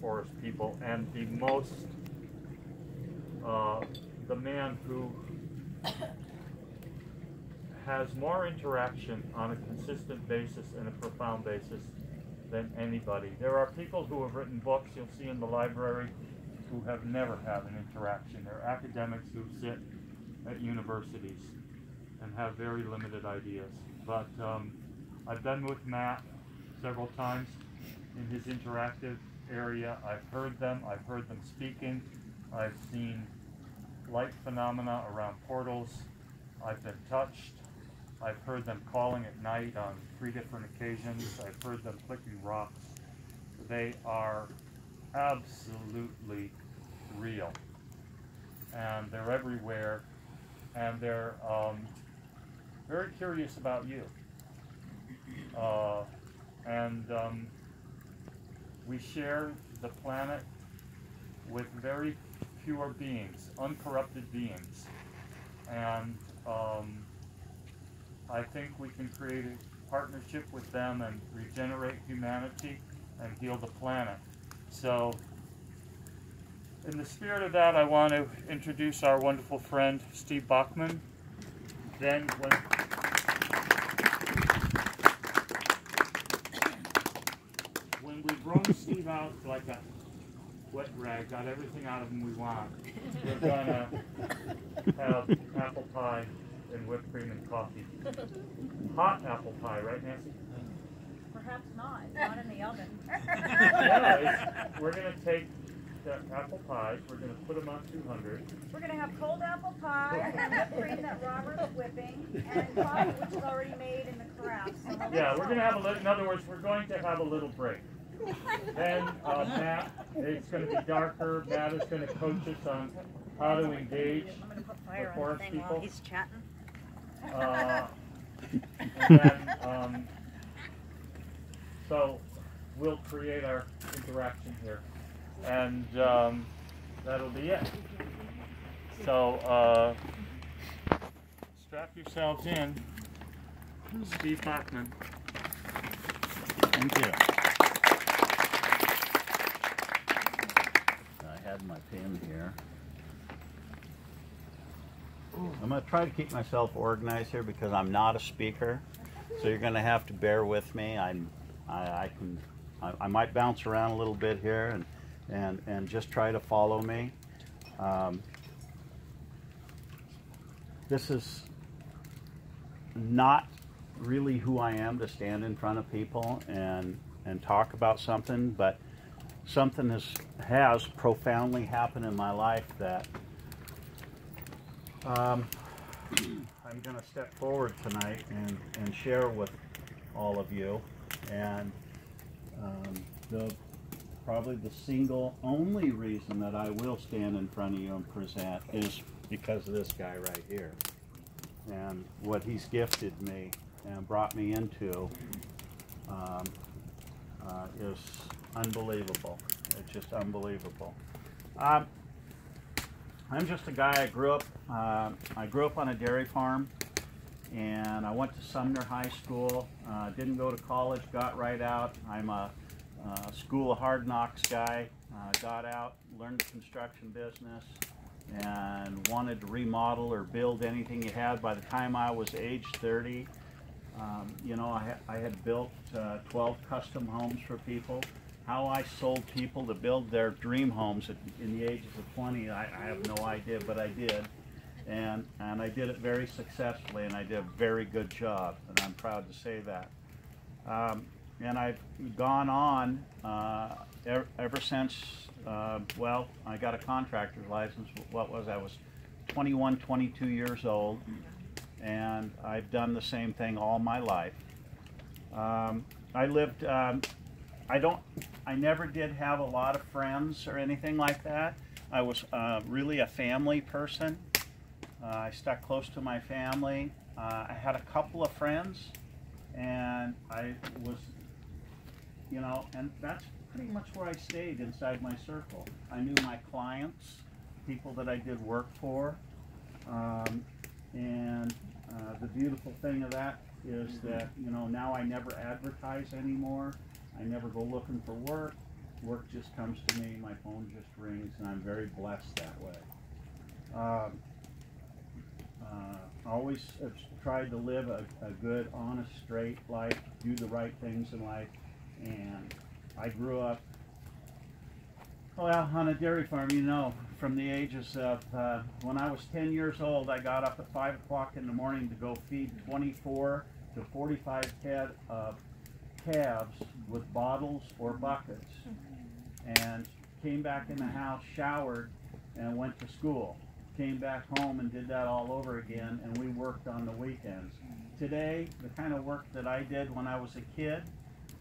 forest people, and the man who has more interaction on a consistent basis and a profound basis than anybody. There are people who have written books, you'll see in the library, who have never had an interaction. They're academics who sit at universities and have very limited ideas. But I've been with Matt several times in his interactive area. I've heard them speaking. I've seen light phenomena around portals. I've been touched. I've heard them calling at night on 3 different occasions. I've heard them clicking rocks. They are absolutely real. And they're everywhere. And they're very curious about you. We share the planet with very pure beings, uncorrupted beings. And I think we can create a partnership with them and regenerate humanity and heal the planet. So, in the spirit of that, I want to introduce our wonderful friend, Steve Bachman. Then, when we wrung Steve out like a wet rag, got everything out of him we want, we're going to have apple pie and whipped cream and coffee. Hot apple pie, right, Nancy? Perhaps not. It's not in the oven. Yeah, we're going to take the apple pies, we're going to put them on 200. We're going to have cold apple pie and whipped cream that Robert's whipping, and coffee which is already made in the carafe. So yeah, we're going to have a little, in other words, we're going to have a little break. Then Matt, it's going to be darker. Matt is going to coach us on how to engage the forest people. While he's chatting. And then, so we'll create our interaction here, and that'll be it. So strap yourselves in. Steve Bachman. Thank you. I had my pen here. I'm going to try to keep myself organized here because I'm not a speaker, so you're going to have to bear with me. I might bounce around a little bit here and just try to follow me. This is not really who I am, to stand in front of people and talk about something, but something has profoundly happened in my life that I'm going to step forward tonight and share with all of you. And probably the single only reason that I will stand in front of you and present is because of this guy right here. And what he's gifted me and brought me into is unbelievable. It's just unbelievable. I'm just a guy. I grew up on a dairy farm, and I went to Sumner High School. Didn't go to college. Got right out. I'm a school of hard knocks guy. Got out, learned the construction business, and wanted to remodel or build anything you had. By the time I was age 30, you know, I had built 12 custom homes for people. How I sold people to build their dream homes in the ages of 20, I have no idea, but I did. And I did it very successfully, and I did a very good job, and I'm proud to say that. And I've gone on ever since, well, I got a contractor's license. What was I? I was 21, 22 years old, and I've done the same thing all my life. I lived, I never did have a lot of friends or anything like that. I was really a family person. I stuck close to my family. I had a couple of friends, and I was, you know, and that's pretty much where I stayed, inside my circle. I knew my clients, people that I did work for, and the beautiful thing of that is that, you know, now I never advertise anymore. I never go looking for work. work just comes to me, my phone just rings, and I'm very blessed that way. Always have tried to live a good, honest, straight life, do the right things in life, and I grew up, well, on a dairy farm, you know, from the ages of, when I was 10 years old, I got up at 5 o'clock in the morning to go feed 24 to 45 head of calves with bottles or buckets, and came back in the house, showered, and went to school. Came back home and did that all over again, and we worked on the weekends. Today, the kind of work that I did when I was a kid,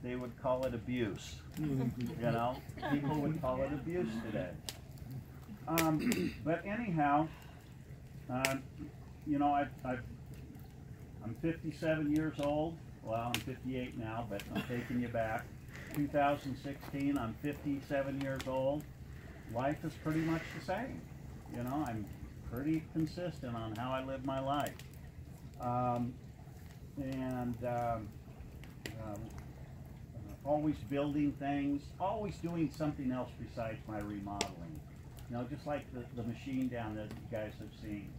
they would call it abuse. You know, people would call it abuse today. But anyhow, you know, I'm 57 years old. Well, I'm 58 now, but I'm taking you back. 2016, I'm 57 years old. Life is pretty much the same. You know, I'm pretty consistent on how I live my life. Always building things, always doing something else besides my remodeling. You know, just like the machine down there that you guys have seen.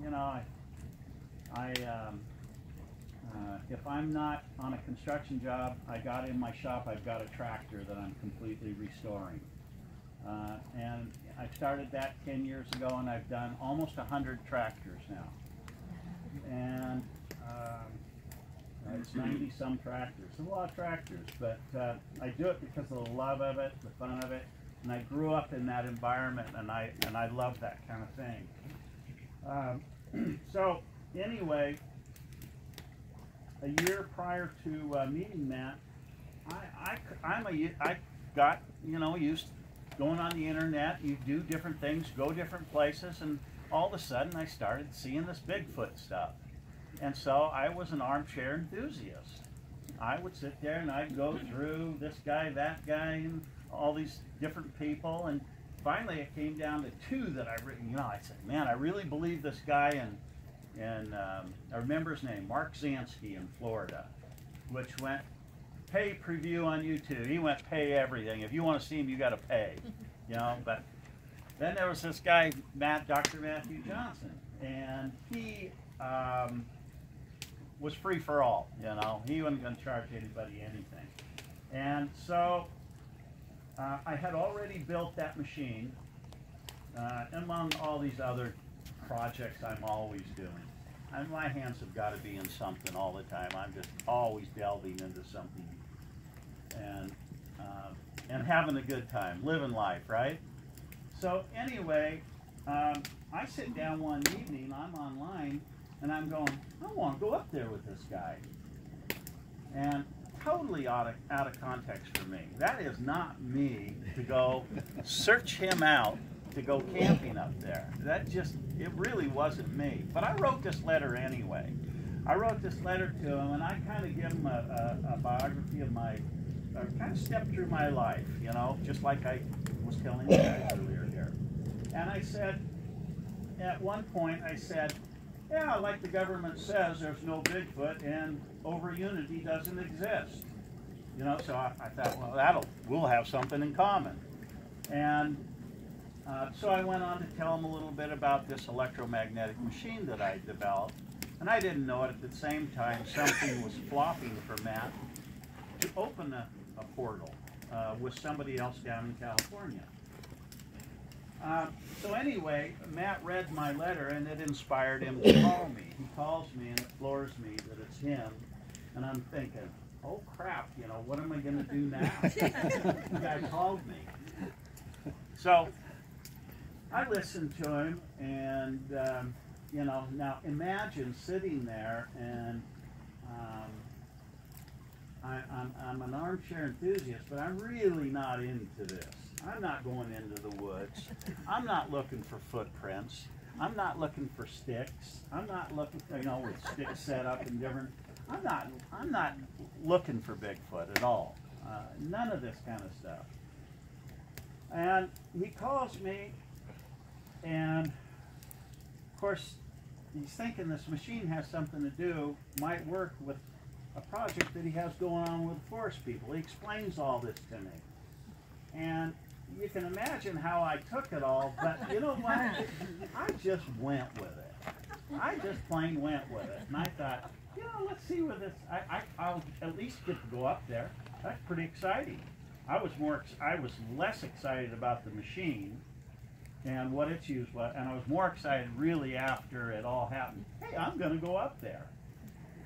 You know, if I'm not on a construction job, I got in my shop, I've got a tractor that I'm completely restoring. And I started that 10 years ago, and I've done almost 100 tractors now. And it's 90-some tractors. It's a lot of tractors, but I do it because of the love of it, the fun of it, and I grew up in that environment, and I love that kind of thing. So anyway, a year prior to meeting Matt, I got, you know, used to going on the internet. You do different things, go different places, and all of a sudden I started seeing this Bigfoot stuff. And so I was an armchair enthusiast. I would sit there and I'd go through this guy, that guy, and all these different people, and finally it came down to two that I really, you know, I said, man, I really believe this guy, and I remember his name, Mark Zansky in Florida, which went pay preview on YouTube. He went pay everything. If you want to see him, you got to pay, you know. But then there was this guy, Dr. Matthew Johnson, and he was free for all, you know. He wasn't going to charge anybody anything. And so I had already built that machine, among all these other projects I'm always doing. And my hands have got to be in something all the time. I'm just always delving into something, and having a good time, living life, right? So anyway, I sit down one evening, I'm online, and I'm going, I want to go up there with this guy. And totally out of context for me. That is not me to go search him out to go camping up there. That just, it really wasn't me. But I wrote this letter anyway. I wrote this letter to him, and I kind of give him a biography of my, kind of stepped through my life, you know, just like I was telling you guys earlier here. And I said, at one point I said, yeah, like the government says, there's no Bigfoot, and over unity doesn't exist. You know, so I thought, well, we'll have something in common. And so I went on to tell him a little bit about this electromagnetic machine that I developed. And I didn't know it at the same time. Something was flopping for Matt to open a portal with somebody else down in California. So anyway, Matt read my letter, and it inspired him to call me. He calls me, and it floors me that it's him. And I'm thinking, oh crap, you know, what am I going to do now? The guy called me. So I listened to him, and you know, now imagine sitting there, and I'm an armchair enthusiast, but I'm really not into this. I'm not going into the woods. I'm not looking for footprints. I'm not looking for sticks. I'm not looking for, you know, with sticks set up in different. I'm not looking for Bigfoot at all. None of this kind of stuff. And he calls me, and of course, he's thinking this machine has something to do, might work with a project that he has going on with forest people. He explains all this to me. And you can imagine how I took it all, but you know what? I just went with it. I just plain went with it. And I thought, you know, let's see where this, I'll at least get to go up there. That's pretty exciting. I was less excited about the machine and what its use was, and I was more excited really after it all happened. Hey, I'm going to go up there.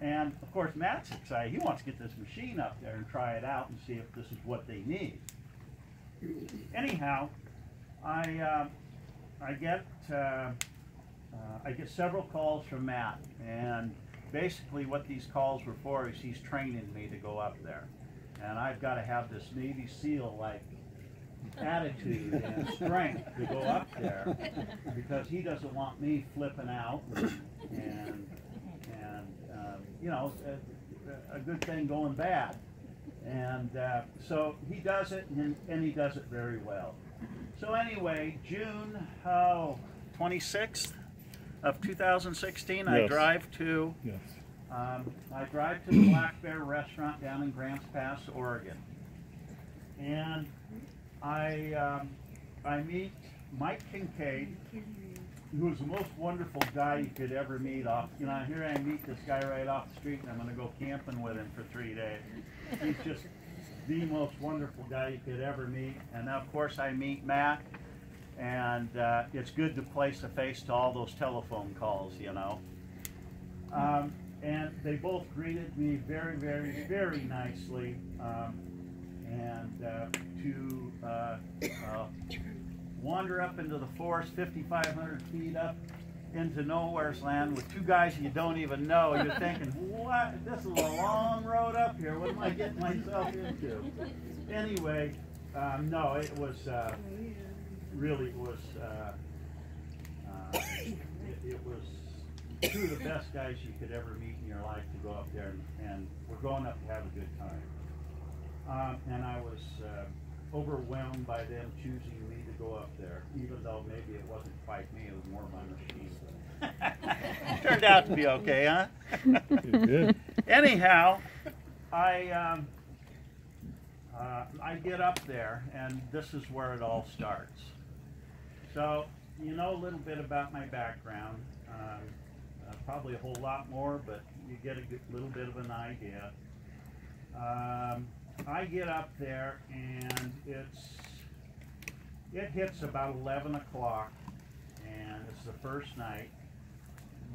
And of course, Matt's excited. He wants to get this machine up there and try it out and see if this is what they need. Anyhow, I get several calls from Matt, and basically what these calls were for is he's training me to go up there, and I've got to have this Navy SEAL like attitude and strength to go up there because he doesn't want me flipping out and you know, a good thing going bad. And so he does it, and he does it very well. So anyway, June 26th of 2016, yes. I drive to the Black Bear restaurant down in Grants Pass, Oregon, and I meet Mike Kincaid, who was the most wonderful guy you could ever meet. Here I meet this guy right off the street, and I'm going to go camping with him for 3 days. He's just the most wonderful guy you could ever meet. And now, of course, I meet Matt, and it's good to place a face to all those telephone calls, you know. And they both greeted me very, very, very nicely, wander up into the forest 5,500 feet up into nowhere's land with two guys you don't even know. You're thinking, what? This is a long road up here. What am I getting myself into? Anyway, no, it was really it was two of the best guys you could ever meet in your life to go up there, and we're going up to have a good time. And I was overwhelmed by them choosing me to go up there, even though maybe it wasn't quite me, it was more my machine. Turned out to be okay, huh? It did. Anyhow, I get up there, and this is where it all starts. So, you know a little bit about my background, probably a whole lot more, but you get a little bit of an idea. I get up there, and it hits about 11 o'clock, and it's the first night.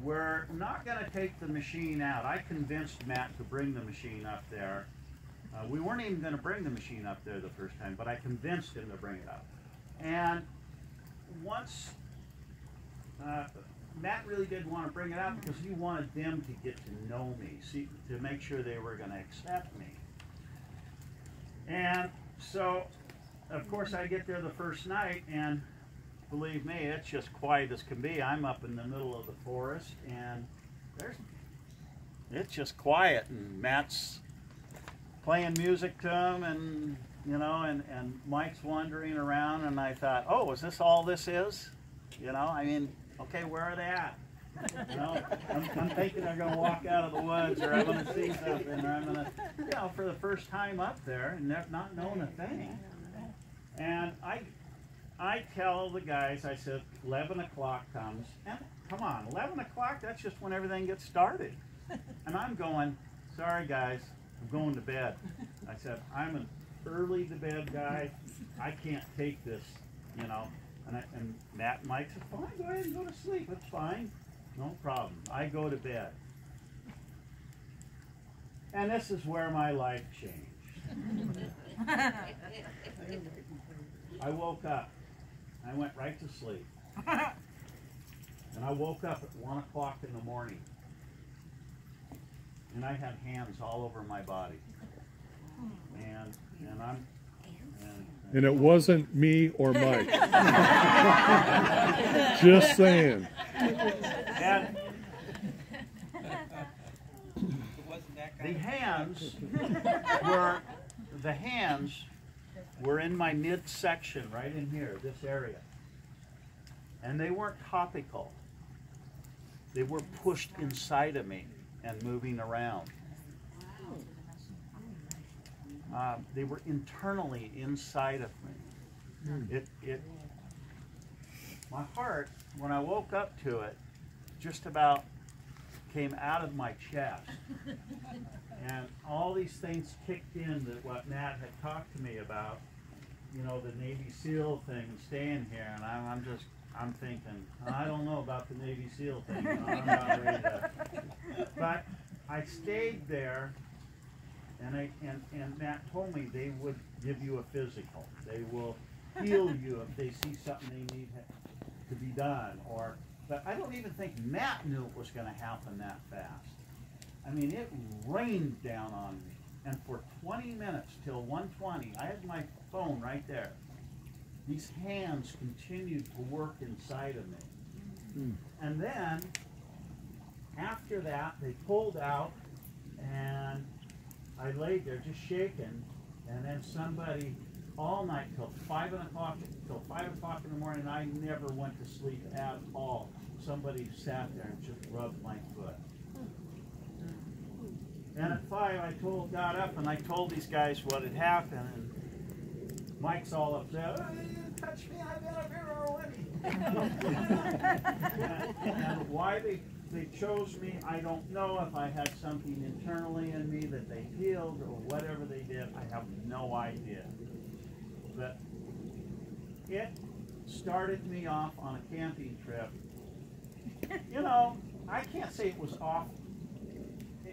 We're not going to take the machine out. I convinced Matt to bring the machine up there. We weren't even going to bring the machine up there the first time, but I convinced him to bring it up. And once Matt really didn't want to bring it out because he wanted them to get to know me, see, to make sure they were going to accept me. And so, of course, I get there the first night, and believe me, it's just quiet as can be. I'm up in the middle of the forest, and it's just quiet, and Matt's playing music to him, and you know, and Mike's wandering around, and I thought, oh, is this all this is? You know, I mean, okay, where are they at? You know, I'm thinking they're going to walk out of the woods, or I'm going to see something, or I'm going to, you know, for the first time up there and not knowing a thing. And I tell the guys, I said, 11 o'clock comes, and come on, 11 o'clock, that's just when everything gets started. And I'm going, sorry guys, I'm going to bed. I said, I'm an early to bed guy, I can't take this, you know. And Matt and Mike said, fine, go ahead and go to sleep, it's fine. No problem. I go to bed. And this is where my life changed. I woke up. I went right to sleep. And I woke up at 1 o'clock in the morning. And I had hands all over my body. And it wasn't me or Mike. Just saying. And the hands were in my midsection, right in here, this area. And they weren't topical. They were pushed inside of me and moving around. They were internally inside of me. My heart, when I woke up to it, just about came out of my chest. And all these things kicked in that what Matt had talked to me about, you know, the Navy SEAL thing and staying here, and I'm thinking, I don't know about the Navy SEAL thing. I'm not ready to. But I stayed there, and Matt told me they would give you a physical. They will heal you if they see something they need to be done. But I don't even think Matt knew it was going to happen that fast. I mean, it rained down on me. And for 20 minutes till 1:20, I had my phone right there. These hands continued to work inside of me. And then, after that, they pulled out, and I laid there just shaking, and then somebody, all night till 5 o'clock in the morning, I never went to sleep at all. Somebody sat there and just rubbed my foot. And at 5, I got up and I told these guys what had happened, and Mike's all upset. Oh, you didn't touch me, I've been up here already. and why they chose me, I don't know. If I had something internally in me that they healed or whatever they did, I have no idea. But it started me off on a camping trip. You know, I can't say it was off.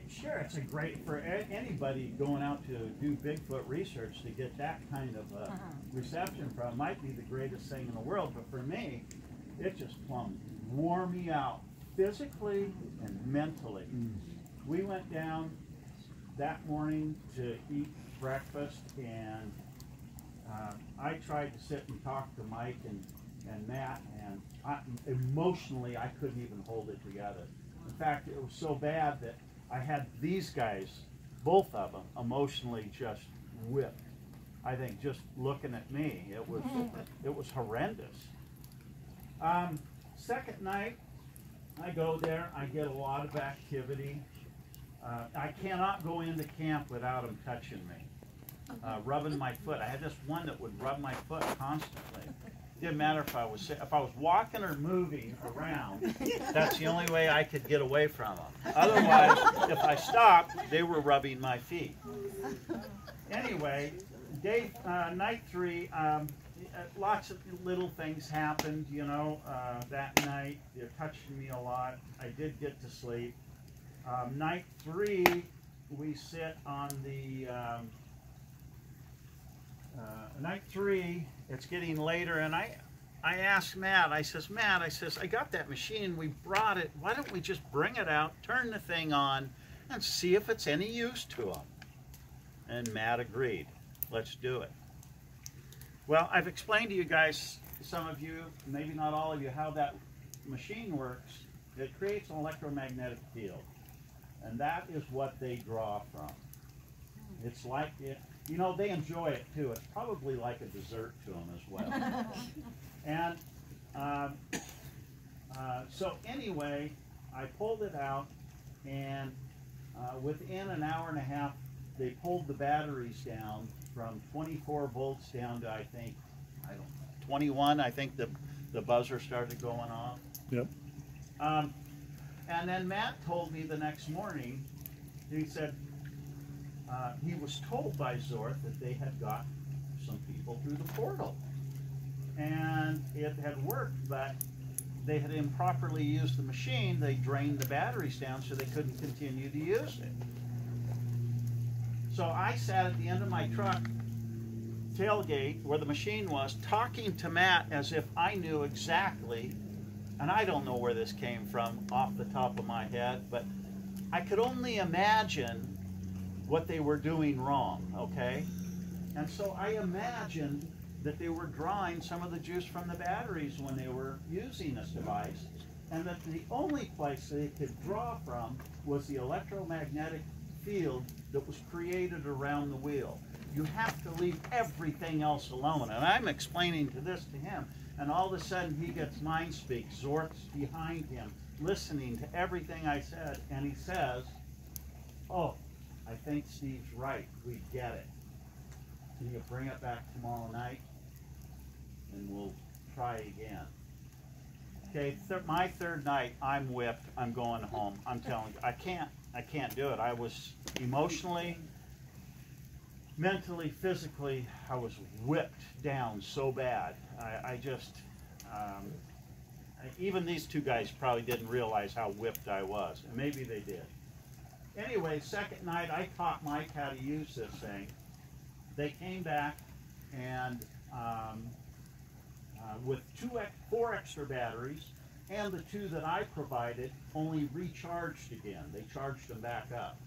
Sure, it's a great for anybody going out to do Bigfoot research to get that kind of reception from. Might be the greatest thing in the world, but for me, it just plumb wore me out physically and mentally. We went down that morning to eat breakfast, and I tried to sit and talk to Mike and Matt, and emotionally I couldn't even hold it together. In fact, it was so bad that I had these guys, both of them, emotionally just whipped. I think just looking at me, it was horrendous. Second night, I go there, I get a lot of activity. I cannot go into camp without them touching me, rubbing my foot. I had this one that would rub my foot constantly. Didn't matter if I was walking or moving around. That's the only way I could get away from them. Otherwise, if I stopped, they were rubbing my feet. Anyway, night 3, lots of little things happened. You know, that night they're touching me a lot. I did get to sleep. Night 3, we sit on the. Night 3, it's getting later, and I asked Matt, I says, I got that machine, we brought it, why don't we just bring it out, turn the thing on, and see if it's any use to them? And Matt agreed. Let's do it. Well, I've explained to you guys, some of you, maybe not all of you, how that machine works. It creates an electromagnetic field, and that is what they draw from. It's like it. You know, they enjoy it too. It's probably like a dessert to them as well. And so anyway, I pulled it out, and within an hour and a half, they pulled the batteries down from 24 volts down to, I think, 21. I think the buzzer started going off. Yep. And then Matt told me the next morning, he said, he was told by Zorth that they had got some people through the portal. And it had worked, but they had improperly used the machine. They drained the batteries down so they couldn't continue to use it. So I sat at the end of my truck tailgate where the machine was, talking to Matt as if I knew exactly, and I don't know where this came from off the top of my head, but I could only imagine what they were doing wrong, okay? And so I imagined that they were drawing some of the juice from the batteries when they were using this device, and that the only place they could draw from was the electromagnetic field that was created around the wheel. You have to leave everything else alone. And I'm explaining this to him, and all of a sudden he gets mind speak. Zorth's behind him, listening to everything I said, and he says, "Oh, I think Steve's right. We get it. Can you bring it back tomorrow night?" try again. Okay, my third night, I'm whipped. I'm going home. I'm telling you, I can't do it. I was emotionally, mentally, physically, I was whipped down so bad. I just, even these two guys probably didn't realize how whipped I was, and maybe they did. Anyway, second night, I taught Mike how to use this thing. They came back and with 4 extra batteries, and the 2 that I provided only recharged again. They charged them back up.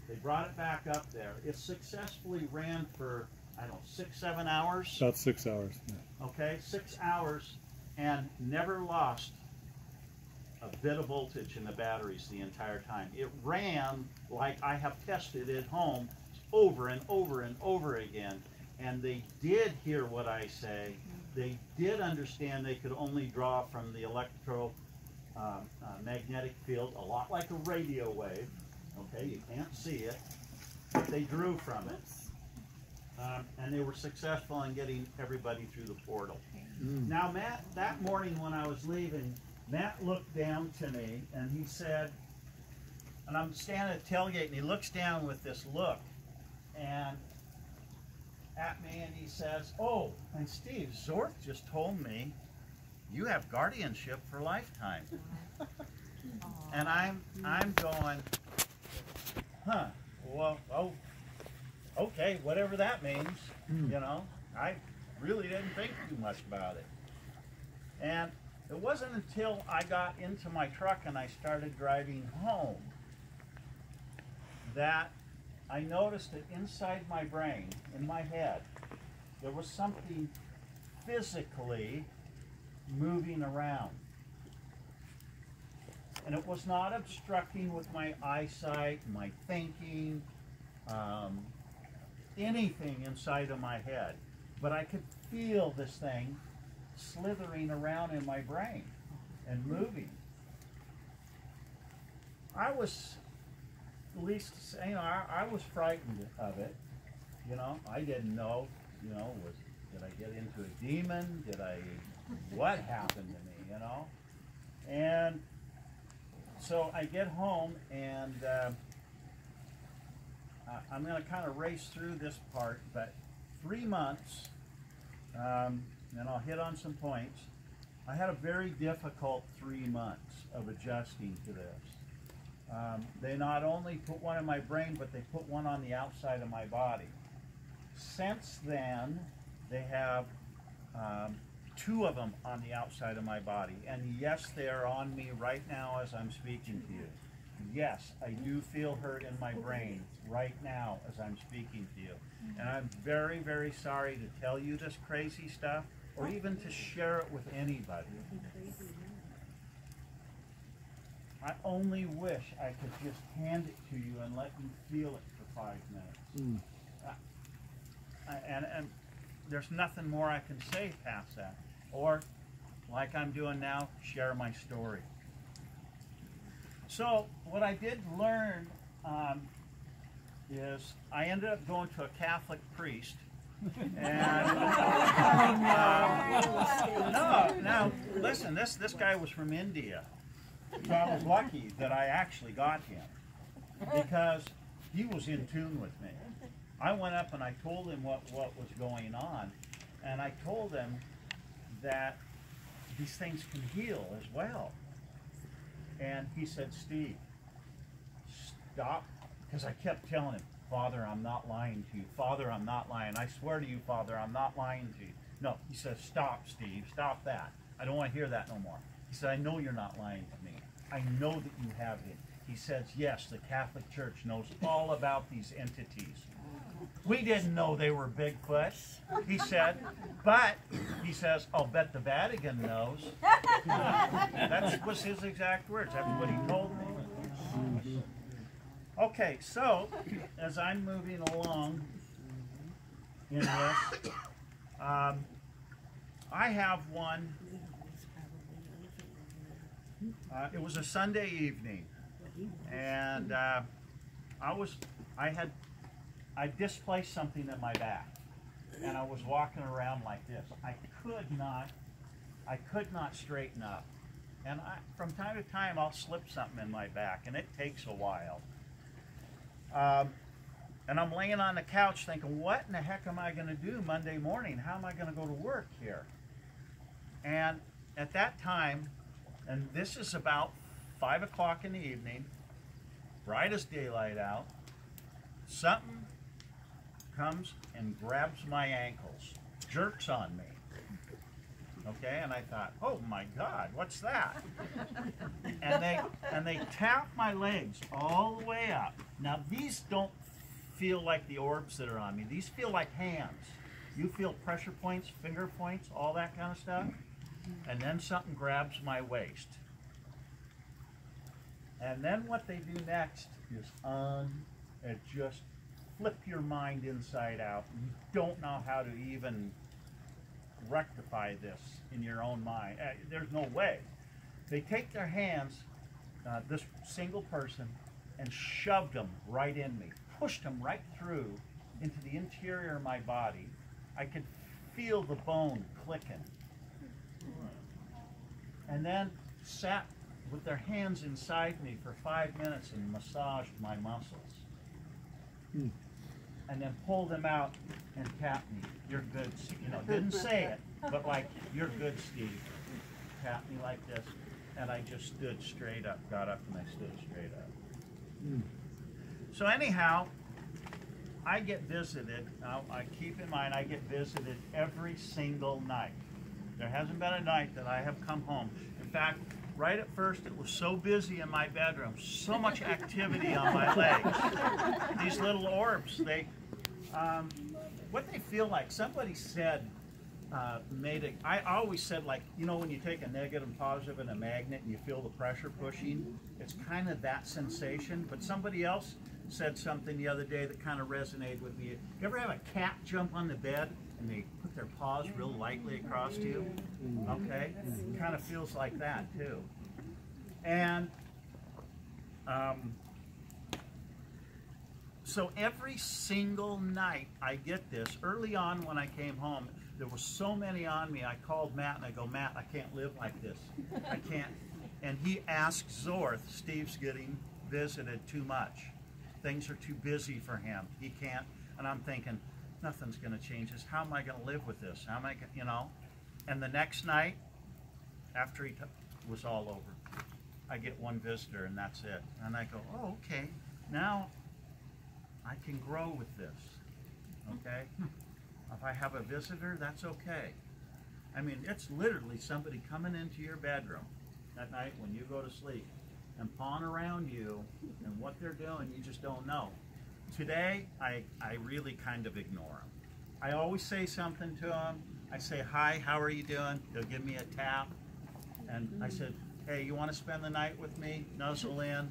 They brought it back up there. It successfully ran for, I don't know, 6-7 hours. About 6 hours. Yeah. Okay, 6 hours, and never lost a bit of voltage in the batteries the entire time. It ran like I have tested at home over and over and over again. And they did hear what I say. They did understand they could only draw from the magnetic field, a lot like a radio wave. Okay, you can't see it, but they drew from it. And they were successful in getting everybody through the portal. Now, Matt, that morning when I was leaving, Matt looked down to me and he said, and I'm standing at the tailgate, and he looks down with this look and at me, and he says, "Oh, and Steve, Zorth just told me you have guardianship for lifetime." And I'm going, huh, well, oh, okay, whatever that means, you know. I really didn't think too much about it. And it wasn't until I got into my truck and I started driving home that I noticed that inside my brain, in my head, there was something physically moving around. And it was not obstructing with my eyesight, my thinking, anything inside of my head. But I could feel this thing slithering around in my brain and moving. I was, at least, you know, I was frightened of it. You know, I didn't know, you know, did I get into a demon? What happened to me, you know? And so I get home, and I'm going to kind of race through this part, but 3 months, and I'll hit on some points. I had a very difficult 3 months of adjusting to this. They not only put one in my brain, but they put one on the outside of my body. Since then, they have 2 of them on the outside of my body. And yes, they are on me right now as I'm speaking to you. Yes, I do feel hurt in my brain right now as I'm speaking to you. And I'm very, very sorry to tell you this crazy stuff, or even to share it with anybody. I only wish I could just hand it to you and let you feel it for 5 minutes. And there's nothing more I can say past that. Or, like I'm doing now, share my story. So, what I did learn is I ended up going to a Catholic priest. And now listen, this guy was from India. So I was lucky that I actually got him, because he was in tune with me. I went up and I told him what was going on, and I told him that these things can heal as well. And he said, "Steve, stop," because I kept telling him, "Father, I'm not lying to you. Father, I'm not lying. I swear to you, Father, I'm not lying to you." No, he says, "Stop, Steve, stop that. I don't want to hear that no more." He said, "I know you're not lying to me. I know that you have it." He says, "Yes, the Catholic Church knows all about these entities. We didn't know they were Bigfoot," he said, "but," he says, "I'll bet the Vatican knows." That was his exact words. That's what he told me. Okay, so as I'm moving along in this, I have one. It was a Sunday evening, and I displaced something in my back, and I was walking around like this. I could not I could not straighten up. And from time to time, I'll slip something in my back, and it takes a while. And I'm laying on the couch thinking, what in the heck am I going to do Monday morning? How am I going to go to work here? And at that time, and this is about 5 o'clock in the evening, bright as daylight out, something comes and grabs my ankles, jerks on me. Okay, and I thought, oh my God, what's that? And they tap my legs all the way up. Now these don't feel like the orbs that are on me. These feel like hands. You feel pressure points, finger points, all that kind of stuff. And then something grabs my waist. And then what they do next is it just flip your mind inside out. You don't know how to even rectify this in your own mind. There's no way. They take their hands, this single person, and shoved them right in me, pushed them right through into the interior of my body. I could feel the bone clicking. And then sat with their hands inside me for 5 minutes and massaged my muscles. And then pulled them out and tapped me. You're good, you know, didn't say it, but like, you're good, Steve. Tapped me like this, and I just stood straight up, got up and I stood straight up. So anyhow, I get visited. Now, I keep in mind, I get visited every single night. There hasn't been a night that I have come home. In fact, right at first, it was so busy in my bedroom, so much activity on my legs. These little orbs, what they feel like, somebody said, I always said, like, you know, when you take a negative and positive and a magnet and you feel the pressure pushing, it's kind of that sensation. But somebody else said something the other day that kind of resonated with me. You ever have a cat jump on the bed and they put their paws real lightly across you? Okay? It kind of feels like that too. And so every single night I get this. Early on when I came home, there were so many on me. I called Matt and I go, Matt, I can't live like this. I can't. And he asked Zorth, Steve's getting visited too much. Things are too busy for him. He can't. And I'm thinking, nothing's going to change this. How am I going to live with this? How am I, you know? And the next night, after he was all over, I get one visitor and that's it. And I go, oh, okay. Now I can grow with this. Okay? If I have a visitor, that's okay. I mean, it's literally somebody coming into your bedroom at night when you go to sleep and pawing around you, and what they're doing, you just don't know. Today, I really kind of ignore them. I always say something to them. I say, hi, how are you doing? They'll give me a tap. And I said, hey, you want to spend the night with me? Nuzzle in.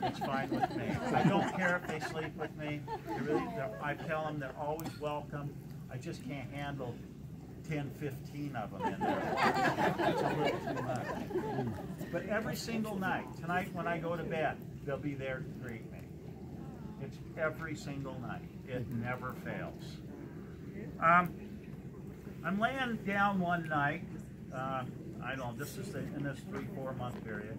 It's fine with me. I don't care if they sleep with me. I tell them they're always welcome. I just can't handle 10, 15 of them in there. It's a little too much. But every single night, tonight when I go to bed, they'll be there to greet me. It's every single night. It never fails. I'm laying down one night. I don't know, this is in this 3-4 month period.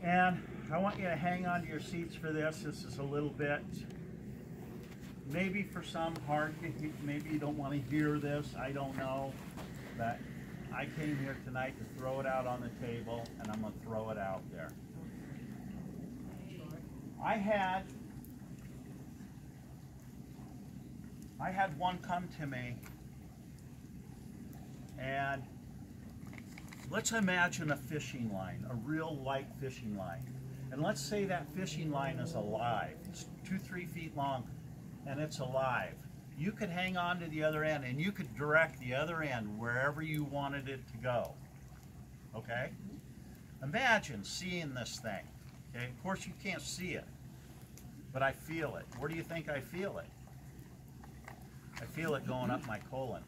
And I want you to hang on to your seats for this. This is a little bit, maybe for some hard, maybe you don't want to hear this, I don't know. But I came here tonight to throw it out on the table, and I'm going to throw it out there. I had one come to me, and let's imagine a fishing line, a real light fishing line. And let's say that fishing line is alive. It's 2-3 feet long, and it's alive. You could hang on to the other end, and you could direct the other end wherever you wanted it to go. Okay? Imagine seeing this thing. Okay? Of course, you can't see it, but I feel it. Where do you think I feel it? I feel it going up my colon.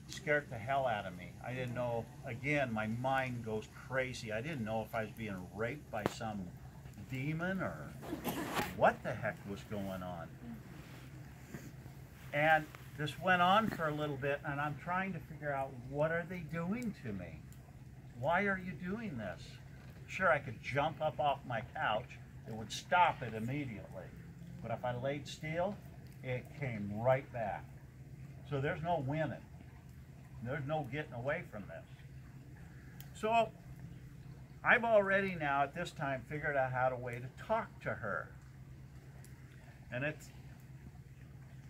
Scared the hell out of me. I didn't know, again, my mind goes crazy. I didn't know if I was being raped by some demon or what the heck was going on. And this went on for a little bit, and I'm trying to figure out, what are they doing to me? Why are you doing this? Sure, I could jump up off my couch. It would stop it immediately. But if I laid still, it came right back. So there's no winning. There's no getting away from this. So I've already now at this time figured out how to way to talk to her.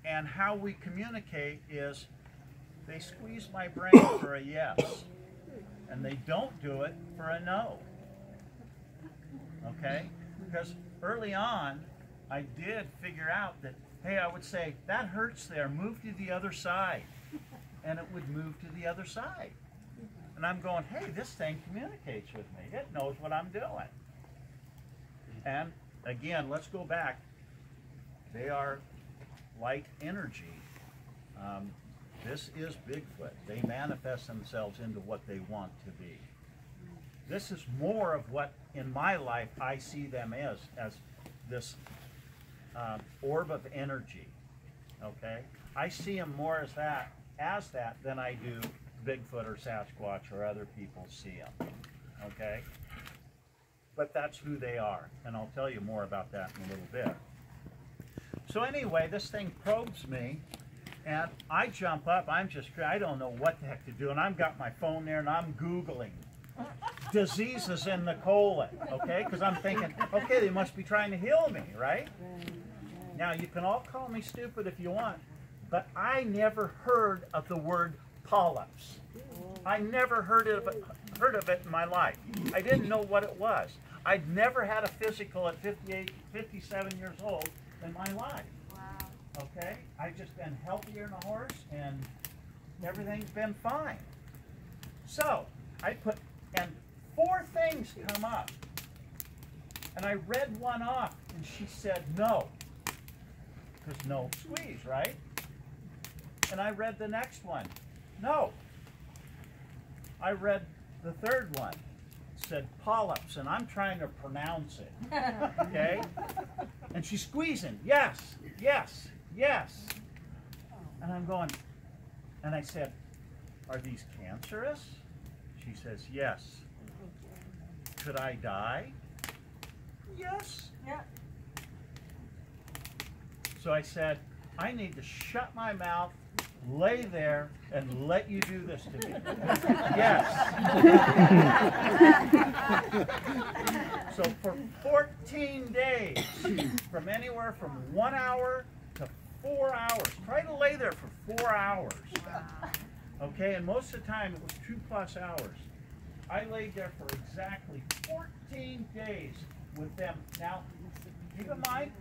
And how we communicate is they squeeze my brain for a yes, and they don't do it for a no. Okay? Because early on, I did figure out that, hey, I would say, that hurts there, move to the other side. And it would move to the other side. And I'm going, hey, this thing communicates with me. It knows what I'm doing. And again, let's go back. They are light energy. This is Bigfoot. They manifest themselves into what they want to be. This is more of what in my life I see them as this orb of energy. Okay, I see them more as that than I do Bigfoot or Sasquatch or other people see them. Okay, but that's who they are, and I'll tell you more about that in a little bit. So anyway, this thing probes me, and I jump up. I don't know what the heck to do, and I've got my phone there, and I'm Googling diseases in the colon, okay? Because I'm thinking, okay, they must be trying to heal me, right? Now, you can all call me stupid if you want, but I never heard of the word polyps. I never heard of it in my life. I didn't know what it was. I'd never had a physical at 58, 57 years old in my life. Wow. Okay? I've just been healthier than a horse, and everything's been fine. So, and 4 things come up. And I read one off, and she said no. Because no squeeze, right? And I read the next one. No. I read the third one. It said polyps, and I'm trying to pronounce it. Okay? And she's squeezing. Yes, yes, yes. And I'm going, and I said, are these cancerous? She says, yes. Could I die? Yes. Yeah. So I said, I need to shut my mouth, lay there, and let you do this to me. Yes. So for 14 days, from anywhere from 1 hour to 4 hours, try to lay there for 4 hours. Okay, and most of the time it was 2+ hours. I laid there for exactly 14 days with them. Now, keep in mind,